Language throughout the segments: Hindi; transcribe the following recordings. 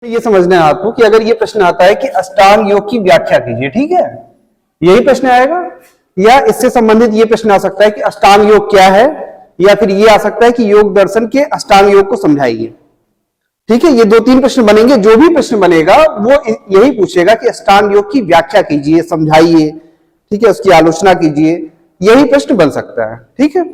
ये समझना है आपको कि अगर ये प्रश्न आता है कि अष्टांग योग की व्याख्या कीजिए, ठीक है, यही प्रश्न आएगा, या इससे संबंधित ये प्रश्न आ सकता है कि अष्टांग योग क्या है, या फिर ये आ सकता है कि योग दर्शन के अष्टांग योग को समझाइए। ठीक है, ये दो तीन प्रश्न बनेंगे। जो भी प्रश्न बनेगा वो यही पूछेगा कि अष्टांग योग की व्याख्या कीजिए, समझाइए, ठीक है, उसकी आलोचना कीजिए, यही प्रश्न बन सकता है। ठीक है,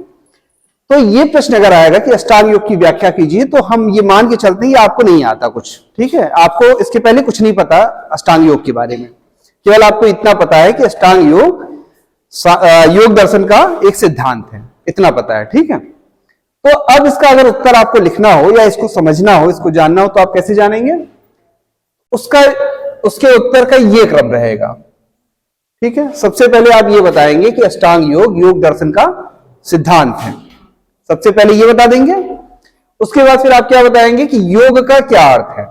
तो ये प्रश्न अगर आएगा कि अष्टांग योग की व्याख्या कीजिए, तो हम ये मान के चलते हैं आपको नहीं आता कुछ। ठीक है, आपको इसके पहले कुछ नहीं पता अष्टांग योग के बारे में, केवल आपको इतना पता है कि अष्टांग योग योग दर्शन का एक सिद्धांत है, इतना पता है। ठीक है, तो अब इसका अगर उत्तर आपको लिखना हो या इसको समझना हो, इसको जानना हो, तो आप कैसे जानेंगे? उसके उत्तर का ये क्रम रहेगा। ठीक है, सबसे पहले आप ये बताएंगे कि अष्टांग योग योग दर्शन का सिद्धांत है, सबसे पहले ये बता देंगे। उसके बाद फिर आप क्या बताएंगे कि योग का क्या अर्थ है,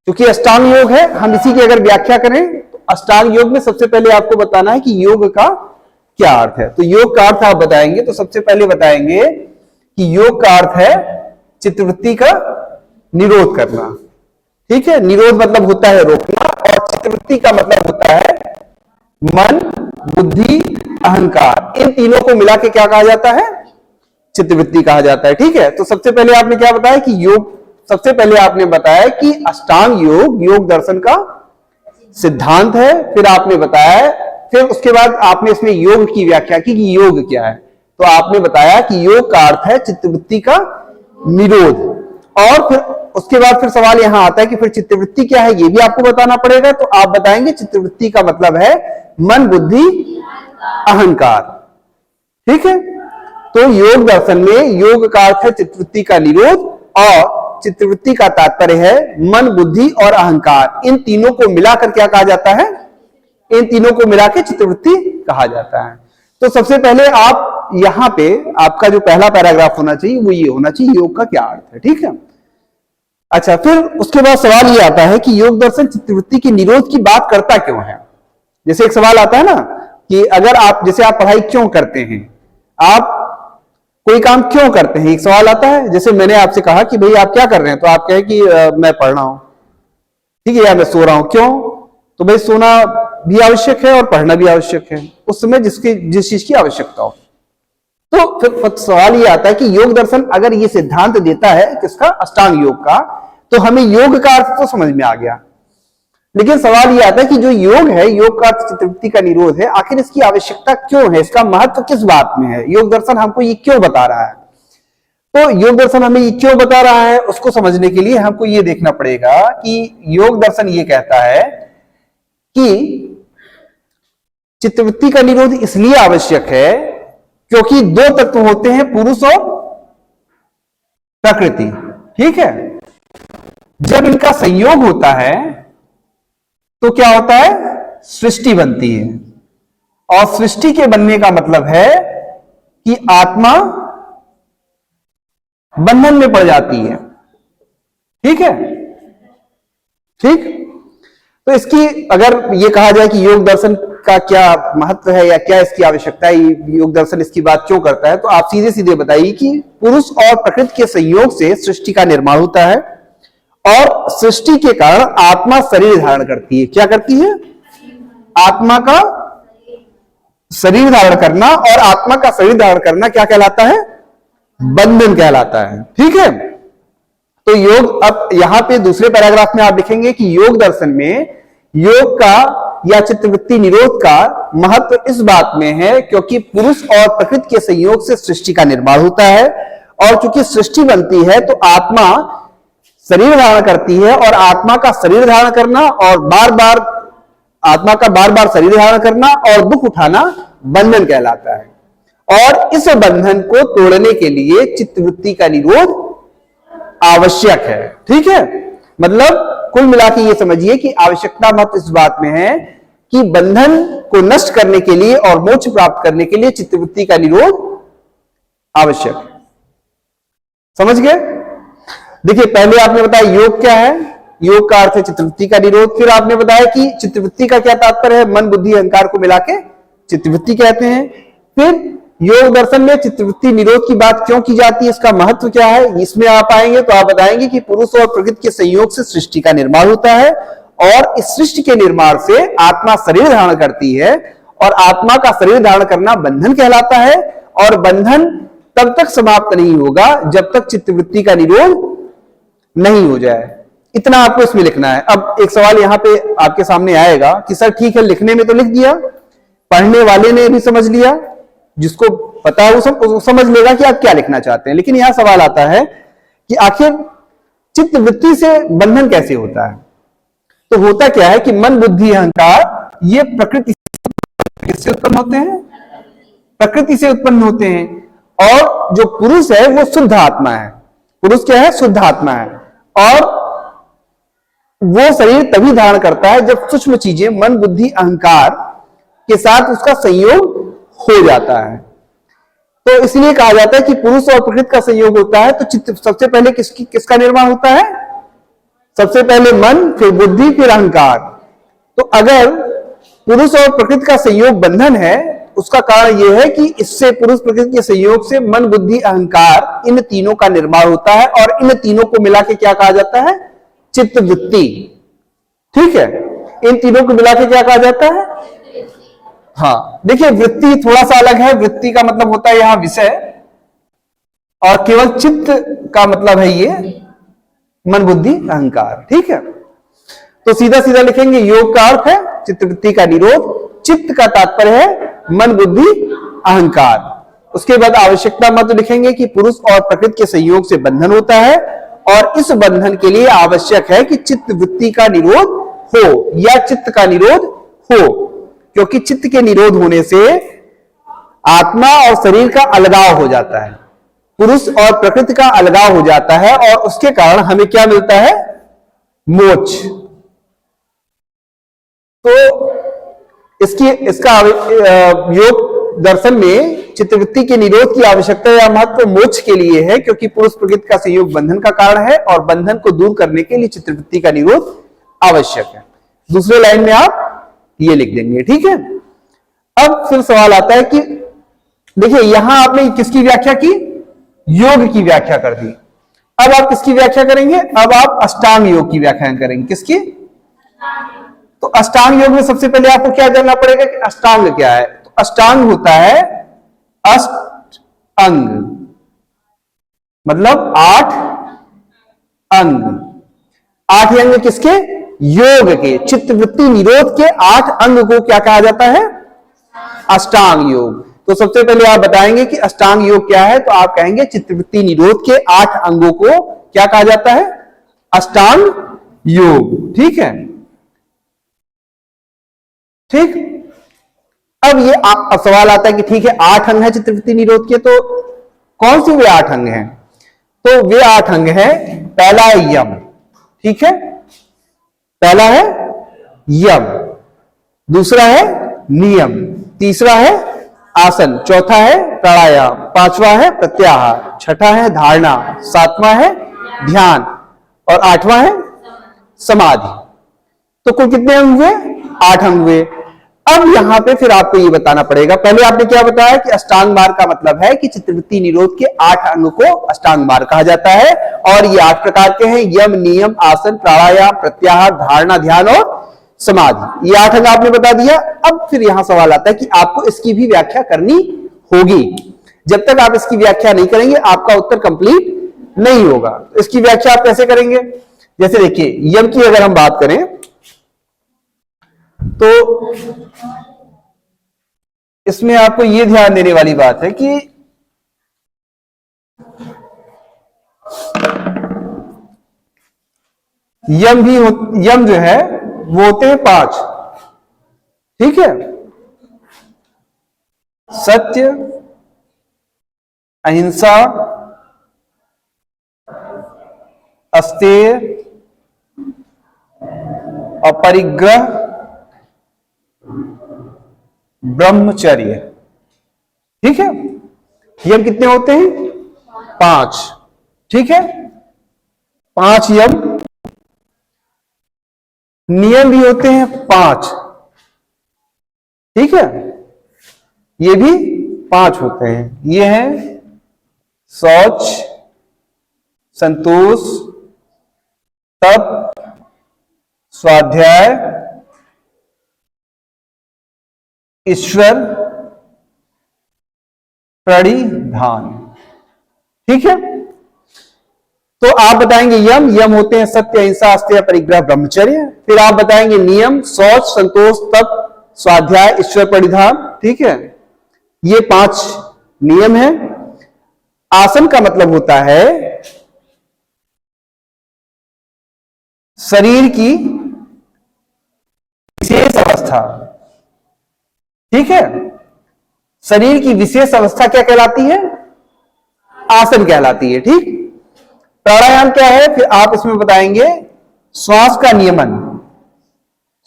क्योंकि अष्टांग योग है, हम इसी की अगर व्याख्या करें तो अष्टांग योग में सबसे पहले आपको बताना है कि योग का क्या अर्थ है। तो योग का अर्थ आप बताएंगे तो सबसे पहले बताएंगे कि योग का अर्थ है चित्तवृत्ति का निरोध करना। ठीक है, निरोध मतलब होता है रोकना, और चित्तवृत्ति का मतलब होता है मन, बुद्धि, अहंकार, इन तीनों को मिला के क्या कहा जाता है? चित्तवृत्ति कहा जाता है। ठीक है, तो सबसे पहले आपने क्या बताया कि योग, सबसे पहले आपने बताया कि अष्टांग योग योग दर्शन का सिद्धांत है। फिर आपने बताया, फिर उसके बाद आपने इसमें योग की व्याख्या की कि योग क्या है। तो आपने बताया कि योग का अर्थ है चित्तवृत्ति का निरोध, और फिर उसके बाद फिर सवाल यहां आता है कि फिर चित्तवृत्ति क्या है, ये भी आपको बताना पड़ेगा। तो आप बताएंगे चित्तवृत्ति का मतलब है मन, बुद्धि, अहंकार। ठीक है, तो योग दर्शन में योग का अर्थ है चित्तवृत्ति का निरोध, और चित्तवृत्ति का तात्पर्य है मन, बुद्धि और अहंकार, इन तीनों को मिलाकर क्या कहा जाता है? इन तीनों को मिलाकर चित्तवृत्ति कहा जाता है। तो सबसे पहले आप यहां पे आपका जो पहला पैराग्राफ होना चाहिए वो ये होना चाहिए, योग का क्या अर्थ है। ठीक है, अच्छा, फिर उसके बाद सवाल ये आता है कि योग दर्शन चित्तवृत्ति के निरोध की बात करता क्यों है। जैसे एक सवाल आता है ना कि अगर आप, जैसे आप पढ़ाई क्यों करते हैं, आप कोई काम क्यों करते हैं, एक सवाल आता है। जैसे मैंने आपसे कहा कि भाई आप क्या कर रहे हैं, तो आप कहें कि मैं पढ़ रहा हूं, ठीक है, या मैं सो रहा हूं। क्यों? तो भाई सोना भी आवश्यक है और पढ़ना भी आवश्यक है, उस समय जिस चीज की आवश्यकता हो। तो फिर सवाल ये आता है कि योग दर्शन अगर ये सिद्धांत देता है किसका? अष्टांग योग का, तो हमें योग का अर्थ तो समझ में आ गया, लेकिन सवाल ये आता है कि जो योग है, योग का अर्थ चित्तवृत्ति का निरोध है, आखिर इसकी आवश्यकता क्यों है, इसका महत्व किस बात में है, योग दर्शन हमको ये क्यों बता रहा है। तो योग दर्शन हमें ये क्यों बता रहा है, उसको समझने के लिए हमको ये देखना पड़ेगा कि योग दर्शन ये कहता है कि चित्तवृत्ति का निरोध इसलिए आवश्यक है क्योंकि दो तत्व होते हैं, पुरुष और प्रकृति। ठीक है, जब इनका संयोग होता है तो क्या होता है? सृष्टि बनती है, और सृष्टि के बनने का मतलब है कि आत्मा बंधन में पड़ जाती है। ठीक है, ठीक, तो इसकी अगर ये कहा जाए कि योग दर्शन का क्या महत्व है या क्या इसकी आवश्यकता है, योग दर्शन इसकी बात क्यों करता है, तो आप सीधे सीधे बताइए कि पुरुष और प्रकृति के संयोग से सृष्टि का निर्माण होता है, और सृष्टि के कारण आत्मा शरीर धारण करती है। क्या करती है? आत्मा का शरीर धारण करना, और आत्मा का शरीर धारण करना क्या कहलाता है? बंधन कहलाता है। ठीक है, तो योग, अब यहां पे दूसरे पैराग्राफ में आप लिखेंगे कि योग दर्शन में योग का या चित्तवृत्ति निरोध का महत्व इस बात में है क्योंकि पुरुष और प्रकृति के संयोग से सृष्टि का निर्माण होता है, और चूंकि सृष्टि बनती है तो आत्मा शरीर धारण करती है, और आत्मा का शरीर धारण करना और बार बार आत्मा का बार बार शरीर धारण करना और दुख उठाना बंधन कहलाता है, और इस बंधन को तोड़ने के लिए चित्तवृत्ति का निरोध आवश्यक है। ठीक है, मतलब कुल मिला के ये समझिए कि आवश्यकता मत इस बात में है कि बंधन को नष्ट करने के लिए और मोक्ष प्राप्त करने के लिए चित्तवृत्ति का निरोध आवश्यक है। समझ गए? देखिए, पहले आपने बताया योग क्या है, योग का अर्थ है चित्तवृत्ति का निरोध। फिर आपने बताया कि चित्तवृत्ति का क्या तात्पर्य है, मन, बुद्धि, अहंकार को मिला के चित्तवृत्ति कहते हैं। फिर योग दर्शन में चित्तवृत्ति निरोध की बात क्यों की जाती है, इसका महत्व क्या है, इसमें आप आएंगे तो आप बताएंगे कि पुरुष और प्रकृति के संयोग से सृष्टि का निर्माण होता है और इस सृष्टि के निर्माण से आत्मा शरीर धारण करती है और आत्मा का शरीर धारण करना बंधन कहलाता है और बंधन तब तक समाप्त नहीं होगा जब तक चित्तवृत्ति का निरोध नहीं हो जाए। इतना आपको इसमें लिखना है। अब एक सवाल यहां पे आपके सामने आएगा कि सर ठीक है, लिखने में तो लिख दिया, पढ़ने वाले ने भी समझ लिया, जिसको पता है वो समझ लेगा कि आप क्या लिखना चाहते हैं, लेकिन यहां सवाल आता है कि आखिर चित्तवृत्ति से बंधन कैसे होता है। तो होता क्या है कि मन बुद्धि अहंकार ये प्रकृति से उत्पन्न होते हैं, प्रकृति से उत्पन्न होते हैं और जो पुरुष है वो शुद्ध आत्मा है। पुरुष क्या है, शुद्ध आत्मा है और वो शरीर तभी धारण करता है जब सूक्ष्म चीजें मन बुद्धि अहंकार के साथ उसका संयोग हो जाता है। तो इसलिए कहा जाता है कि पुरुष और प्रकृति का संयोग होता है तो चित्त सबसे पहले किसका निर्माण होता है, सबसे पहले मन, फिर बुद्धि, फिर अहंकार। तो अगर पुरुष और प्रकृति का संयोग बंधन है, उसका कारण यह है कि इससे पुरुष प्रकृति के संयोग से मन बुद्धि अहंकार इन तीनों का निर्माण होता है और इन तीनों को मिला के क्या कहा जाता है, चित्तवृत्ति। ठीक है, इन तीनों को मिला के क्या कहा जाता है, हाँ देखिए वृत्ति थोड़ा सा अलग है, वृत्ति का मतलब होता है यहां विषय और केवल चित्त का मतलब है ये मन बुद्धि अहंकार। ठीक है, तो सीधा सीधा लिखेंगे योग का अर्थ है चित्तवृत्ति का निरोध, चित्त का तात्पर्य है मन बुद्धि अहंकार। उसके बाद आवश्यकता मत लिखेंगे कि पुरुष और प्रकृति के संयोग से बंधन होता है और इस बंधन के लिए आवश्यक है कि चित्त वृत्ति का निरोध हो या चित्त का निरोध हो, क्योंकि चित्त के निरोध होने से आत्मा और शरीर का अलगाव हो जाता है, पुरुष और प्रकृति का अलगाव हो जाता है और उसके कारण हमें क्या मिलता है, मोक्ष। तो इसका योग दर्शन में चित्तवृत्ति के निरोध की आवश्यकता या महत्व मोक्ष के लिए है, क्योंकि पुरुष प्रकृति का संयोग बंधन का कारण है और बंधन को दूर करने के लिए चित्तवृत्ति का निरोध आवश्यक है। दूसरे लाइन में आप ये लिख देंगे। ठीक है, अब फिर सवाल आता है कि देखिए यहां आपने किसकी व्याख्या की, योग की व्याख्या कर दी। अब आप किसकी व्याख्या करेंगे, अब आप अष्टांग योग की व्याख्या करेंगे। किसकी, तो अष्टांग योग में सबसे पहले आपको क्या जानना पड़ेगा कि अष्टांग क्या है। तो अष्टांग होता है अष्ट अंग, मतलब 8 अंग। 8 अंग किसके, योग के, चित्तवृत्ति निरोध के 8 अंग को क्या कहा जाता है, अष्टांग योग। तो सबसे पहले आप बताएंगे कि अष्टांग योग क्या है, तो आप कहेंगे चित्तवृत्ति निरोध के 8 अंगों को क्या कहा जाता है, अष्टांग योग। ठीक है, ठीक। अब ये सवाल आता है कि ठीक है 8 अंग है चित्तवृत्ति निरोध के, तो कौन से वे 8 अंग हैं, तो वे 8 अंग हैं, पहला है यम। ठीक है, पहला है यम, दूसरा है नियम, तीसरा है आसन, चौथा है प्राणायाम, पांचवा है प्रत्याहार, छठा है धारणा, सातवां है ध्यान और 8वां है समाधि। तो कुल कितने अंग हुए, 8 अंग हुए। अब यहां पे फिर आपको ये बताना पड़ेगा, पहले आपने क्या बताया कि अष्टांग मार्ग का मतलब है कि चित्तवृत्ति निरोध के 8 अंग को अष्टांग मार्ग कहा जाता है और ये 8 प्रकार के हैं, यम, नियम, आसन, प्राणायाम, प्रत्याहार, धारणा, ध्यान और समाधि। ये 8 अंग आपने बता दिया। अब फिर यहां सवाल आता है कि आपको इसकी भी व्याख्या करनी होगी। जब तक आप इसकी व्याख्या नहीं करेंगे आपका उत्तर कंप्लीट नहीं होगा। तो इसकी व्याख्या आप कैसे करेंगे, जैसे देखिए यम की अगर हम बात करें तो इसमें आपको यह ध्यान देने वाली बात है कि यम जो है वो होते हैं 5। ठीक है, सत्य, अहिंसा, अस्तेय, अपरिग्रह, ब्रह्मचर्य। ठीक है, यम कितने होते हैं, 5। ठीक है, 5 यम। नियम भी होते हैं 5। ठीक है, ये भी 5 होते हैं। ये हैं शौच, संतोष, तप, स्वाध्याय, ईश्वर प्रणिधान। ठीक है, तो आप बताएंगे यम। यम होते हैं सत्य, अहिंसा, आस्तेय, परिग्रह, ब्रह्मचर्य। फिर आप बताएंगे नियम, शौच, संतोष, तप, स्वाध्याय, ईश्वर प्रणिधान। ठीक है, ये 5 नियम है। आसन का मतलब होता है शरीर की विशेष अवस्था। ठीक है, शरीर की विशेष अवस्था क्या कहलाती है? आसन कहलाती है। ठीक, प्राणायाम क्या है? फिर आप इसमें बताएंगे श्वास का नियमन।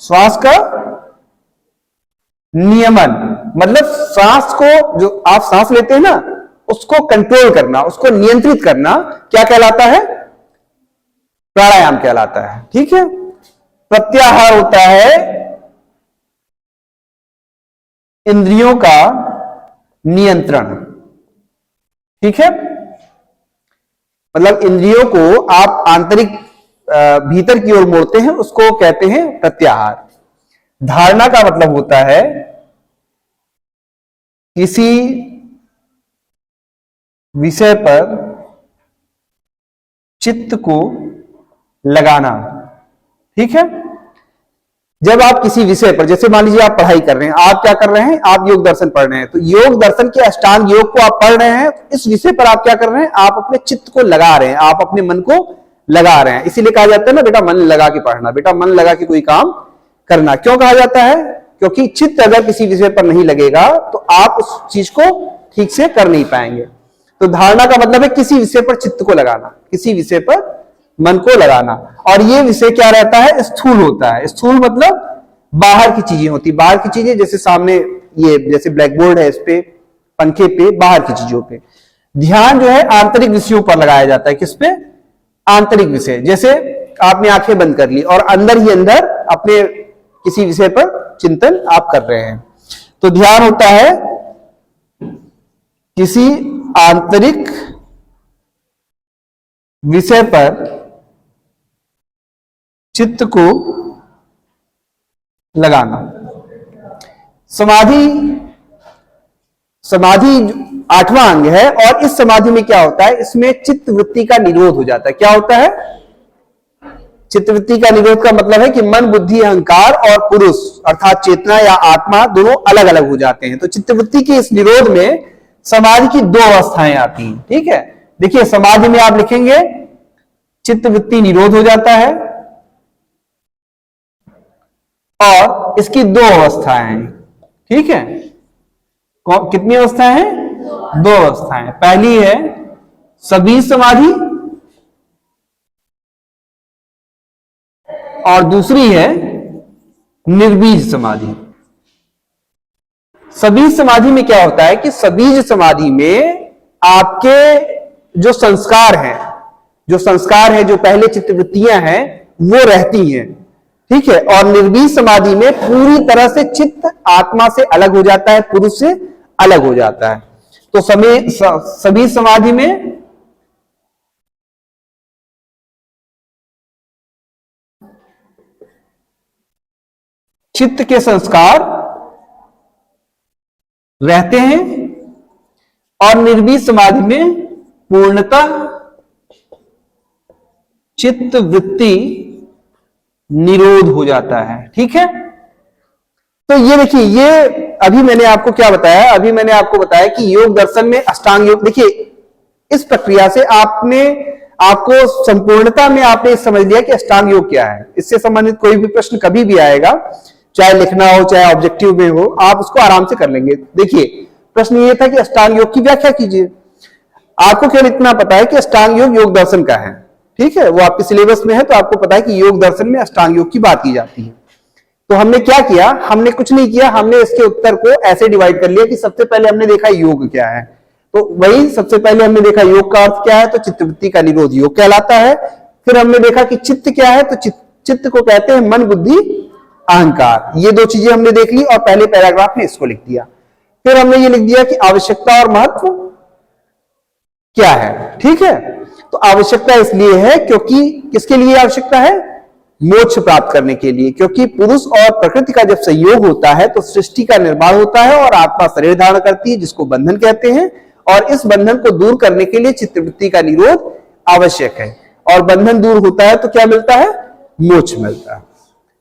श्वास का नियमन मतलब सांस को, जो आप सांस लेते हैं ना, उसको कंट्रोल करना, उसको नियंत्रित करना क्या कहलाता है? प्राणायाम कहलाता है। ठीक है, प्रत्याहार होता है इंद्रियों का नियंत्रण। ठीक है, मतलब इंद्रियों को आप आंतरिक भीतर की ओर मोड़ते हैं, उसको कहते हैं प्रत्याहार। धारणा का मतलब होता है किसी विषय पर चित्त को लगाना। ठीक है, जब आप किसी विषय पर, जैसे मान लीजिए आप पढ़ाई कर रहे हैं, आप क्या कर रहे हैं? आप योग दर्शन पढ़ रहे हैं, तो योग दर्शन के अष्टांग योग को आप पढ़ रहे हैं, इस विषय पर आप क्या कर रहे हैं? आप अपने चित्त को लगा रहे हैं, आप अपने मन को लगा रहे हैं। इसीलिए कहा जाता है ना, बेटा मन लगा के पढ़ना, बेटा मन लगा के कोई काम करना। क्यों कहा जाता है? क्योंकि चित्त अगर किसी विषय पर नहीं लगेगा तो आप उस चीज को ठीक से कर नहीं पाएंगे। तो धारणा का मतलब है किसी विषय पर चित्त को लगाना, किसी विषय पर मन को लगाना। और ये विषय क्या रहता है? स्थूल होता है। स्थूल मतलब बाहर की चीजें होती, बाहर की चीजें, जैसे सामने ये जैसे ब्लैक बोर्ड है, इस पे, पंखे पे, बाहर की चीजों पे। ध्यान जो है आंतरिक विषयों पर लगाया जाता है। किस पे? आंतरिक विषय। जैसे आपने आंखें बंद कर ली और अंदर ही अंदर अपने किसी विषय पर चिंतन आप कर रहे हैं, तो ध्यान होता है किसी आंतरिक विषय पर चित्त को लगाना। समाधि, समाधि 8वां अंग है, और इस समाधि में क्या होता है? इसमें चित्त वृत्ति का निरोध हो जाता है। क्या होता है? चित्त वृत्ति का निरोध का मतलब है कि मन, बुद्धि, अहंकार और पुरुष अर्थात चेतना या आत्मा दोनों अलग अलग हो जाते हैं। तो चित्त वृत्ति के इस निरोध में समाधि की 2 अवस्थाएं आती हैं। ठीक है, देखिए समाधि में आप लिखेंगे चित्त वृत्ति निरोध हो जाता है, और इसकी 2 अवस्थाएं हैं। ठीक है, कितनी अवस्थाएं हैं? 2 अवस्थाएं। पहली है सबीज समाधि और दूसरी है निर्बीज समाधि। सबीज समाधि में क्या होता है कि सबीज समाधि में आपके जो संस्कार हैं, जो पहले चित्तवृत्तियां हैं, वो रहती हैं। ठीक है, और निर्बीज समाधि में पूरी तरह से चित्त आत्मा से अलग हो जाता है, पुरुष से अलग हो जाता है। तो सबीज समाधि में चित्त के संस्कार रहते हैं, और निर्बीज समाधि में पूर्णतः चित्त वृत्ति निरोध हो जाता है। ठीक है, तो ये देखिए, ये अभी मैंने आपको क्या बताया? अभी मैंने आपको बताया कि योग दर्शन में अष्टांग योग, देखिए इस प्रक्रिया से आपको संपूर्णता में आपने समझ लिया कि अष्टांग योग क्या है। इससे संबंधित कोई भी प्रश्न कभी भी आएगा, चाहे लिखना हो चाहे ऑब्जेक्टिव में हो, आप उसको आराम से कर लेंगे। देखिए प्रश्न ये था कि अष्टांग योग की व्याख्या कीजिए। आपको केवल इतना पता है कि अष्टांग योग योग दर्शन का है। ठीक है, वो आपके सिलेबस में है, तो आपको पता है कि योग दर्शन में अष्टांग योग की बात की जाती है। तो हमने क्या किया? हमने कुछ नहीं किया, हमने इसके उत्तर को ऐसे डिवाइड कर लिया कि सबसे पहले हमने देखा योग क्या है, तो वही सबसे पहले हमने देखा योग का अर्थ क्या है, तो चित्तवृत्ति का निरोध योग कहलाता है। फिर हमने देखा कि चित्त क्या है, तो चित्त को कहते हैं मन, बुद्धि, अहंकार। ये 2 चीजें हमने देख ली और पहले पैराग्राफ में इसको लिख दिया। फिर हमने ये लिख दिया कि आवश्यकता और महत्व क्या है। ठीक है, तो आवश्यकता इसलिए है क्योंकि किसके लिए आवश्यकता है? मोक्ष प्राप्त करने के लिए, क्योंकि पुरुष और प्रकृति का जब संयोग होता है तो सृष्टि का निर्माण होता है और आत्मा शरीर धारण करती है, जिसको बंधन कहते हैं, और इस बंधन को दूर करने के लिए चित्तवृत्ति का निरोध आवश्यक है, और बंधन दूर होता है तो क्या मिलता है? मोक्ष मिलता है।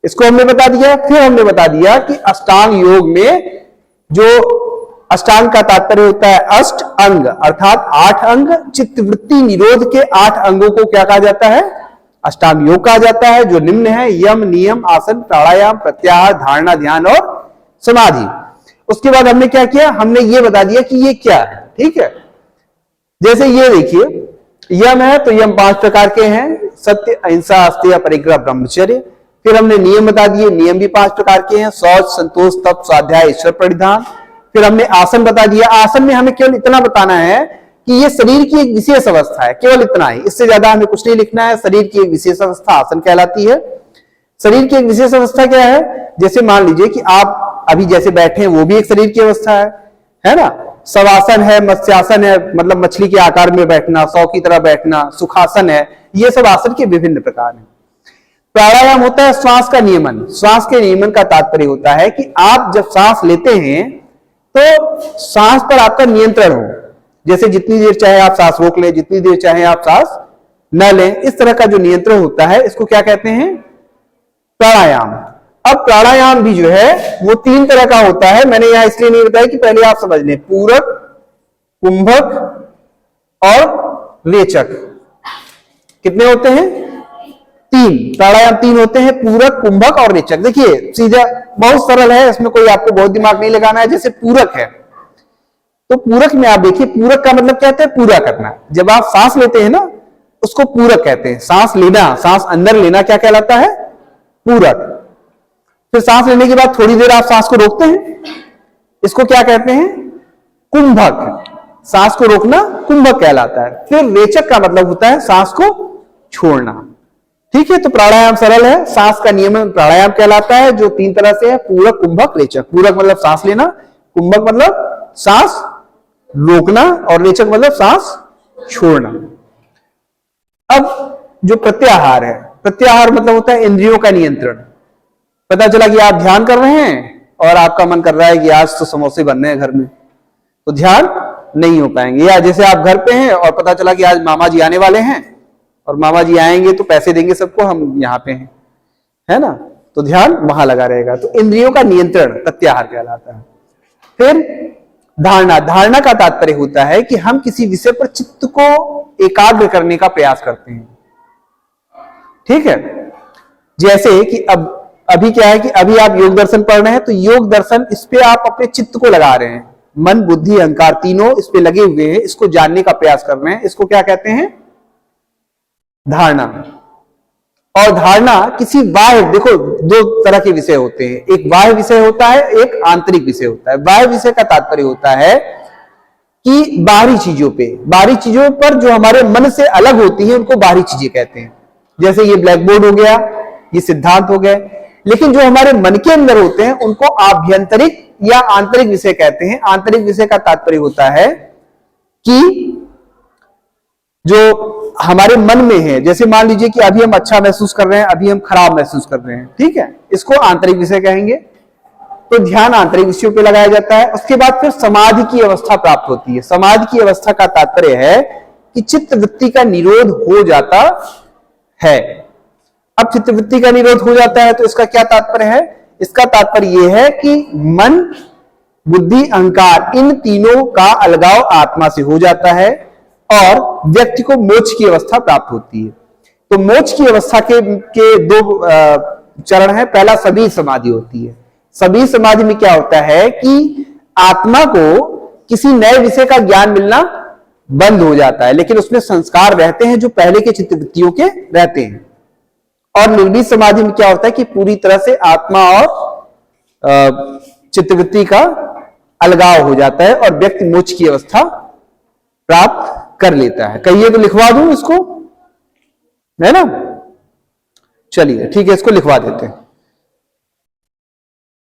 इसको हमने बता दिया। फिर हमने बता दिया कि अष्टांग योग में जो अष्टांग का तात्पर्य होता है अष्ट अंग, अर्थात 8 अंग, चित्तवृत्ति निरोध के 8 अंगों को क्या कहा जाता है? अष्टांग योग कहा जाता है, जो निम्न है: यम, नियम, आसन, प्राणायाम, प्रत्याहार, धारणा, ध्यान और समाधि। उसके बाद हमने क्या किया? हमने ये बता दिया कि ये क्या है। ठीक है, जैसे ये देखिए, यम है तो यम 5 प्रकार के हैं: सत्य, अहिंसा, अस्तेय, परिग्रह, ब्रह्मचर्य। फिर हमने नियम बता दिए, नियम भी 5 प्रकार के हैं: शौच, संतोष, तप, स्वाध्याय, ईश्वर परिधान। फिर हमने आसन बता दिया। आसन में हमें केवल इतना बताना है कि ये शरीर की एक विशेष अवस्था है, केवल इतना ही, इससे ज्यादा हमें कुछ नहीं लिखना है। शरीर की एक विशेष अवस्था आसन कहलाती है। शरीर की एक विशेष अवस्था क्या है? जैसे मान लीजिए कि आप अभी जैसे बैठे हैं, वो भी एक शरीर की अवस्था है ना? शवासन है, मत्स्यासन है, मतलब मछली के आकार में बैठना, सौ की तरह बैठना, सुखासन है, ये सब आसन के विभिन्न प्रकार हैं। प्राणायाम होता है श्वास का नियमन। श्वास के नियमन का तात्पर्य होता है कि आप जब सांस लेते हैं तो सांस पर आपका नियंत्रण हो, जैसे जितनी देर चाहे आप सांस रोक लें, जितनी देर चाहे आप सांस न लें, इस तरह का जो नियंत्रण होता है इसको क्या कहते हैं? प्राणायाम। अब प्राणायाम भी जो है वो 3 तरह का होता है। मैंने यहां इसलिए नहीं बताया कि पहले आप समझ लें, पूरक, कुंभक और रेचक। कितने होते हैं? 3 प्राणायाम, 3 होते हैं: पूरक, कुंभक और रेचक। देखिए सीधा, बहुत सरल है, इसमें कोई आपको बहुत दिमाग नहीं लगाना है। जैसे पूरक है तो पूरक में आप देखिए, पूरक का मतलब क्या होता है? पूरा करना। जब आप सांस लेते हैं ना, उसको पूरक कहते हैं। सांस लेना, सांस अंदर लेना क्या कहलाता है? पूरक। फिर सांस लेने के बाद थोड़ी देर आप सांस को रोकते हैं, इसको क्या कहते हैं? कुंभक। सांस को रोकना कुंभक कहलाता है। फिर रेचक का मतलब होता है सांस को छोड़ना। ठीक है, तो प्राणायाम सरल है। सांस का नियमन प्राणायाम कहलाता है, जो 3 तरह से है: पूरक, कुंभक, रेचक। पूरक मतलब सांस लेना, कुंभक मतलब सांस रोकना, और रेचक मतलब सांस छोड़ना। अब जो प्रत्याहार है, प्रत्याहार मतलब होता है इंद्रियों का नियंत्रण। पता चला कि आप ध्यान कर रहे हैं और आपका मन कर रहा है कि आज तो समोसे बन रहे हैं घर में, तो ध्यान नहीं हो पाएंगे। या जैसे आप घर पे हैं और पता चला कि आज मामा जी आने वाले हैं और मामा जी आएंगे तो पैसे देंगे सबको, हम यहाँ पे हैं, है ना, तो ध्यान वहां लगा रहेगा। तो इंद्रियों का नियंत्रण प्रत्याहार कहलाता है। फिर धारणा। धारणा का तात्पर्य होता है कि हम किसी विषय पर चित्त को एकाग्र करने का प्रयास करते हैं। ठीक है, जैसे कि अभी क्या है कि अभी आप योग दर्शन पढ़ रहे हैं, तो योग दर्शन, इस पे आप अपने चित्त को लगा रहे हैं। मन, बुद्धि, अहंकार तीनों इस पे लगे हुए हैं, इसको जानने का प्रयास कर रहे हैं। इसको क्या कहते हैं? धारणा। और धारणा किसी बाह्य, देखो 2 तरह के विषय होते हैं, एक बाह्य विषय होता है, एक आंतरिक विषय होता है। बाह्य विषय का तात्पर्य होता है कि बाहरी चीजों पर जो हमारे मन से अलग होती है, उनको बाहरी चीजें कहते हैं। जैसे ये ब्लैक बोर्ड हो गया, ये सिद्धांत हो गए। लेकिन जो हमारे मन के अंदर होते हैं, उनको आभ्यंतरिक या आंतरिक विषय कहते हैं। आंतरिक विषय का तात्पर्य होता है कि जो हमारे मन में है, जैसे मान लीजिए कि अभी हम अच्छा महसूस कर रहे हैं, अभी हम खराब महसूस कर रहे हैं, ठीक है, इसको आंतरिक विषय कहेंगे। तो ध्यान आंतरिक विषयों पे लगाया जाता है। उसके बाद फिर समाधि की अवस्था प्राप्त होती है। समाधि की अवस्था का तात्पर्य है कि चित्त वृत्ति का निरोध हो जाता है। अब चित्त वृत्ति का निरोध हो जाता है तो इसका क्या तात्पर्य है? इसका तात्पर्य यह है कि मन, बुद्धि, अहंकार, इन तीनों का अलगाव आत्मा से हो जाता है और व्यक्ति को मोक्ष की अवस्था प्राप्त होती है। तो मोक्ष की अवस्था के 2 चरण है। पहला सभी समाधि होती है। सभी समाधि में क्या होता है कि आत्मा को किसी नए विषय का ज्ञान मिलना बंद हो जाता है, लेकिन उसमें संस्कार रहते हैं जो पहले के चित्तवृत्तियों के रहते हैं। और निर्भीत समाधि में क्या होता है कि पूरी तरह से आत्मा और चित्तवृत्ति का अलगाव हो जाता है और व्यक्ति मोक्ष की अवस्था प्राप्त कर लेता है। कहिए तो लिखवा दूं इसको, है ना? चलिए ठीक है, इसको लिखवा देते हैं।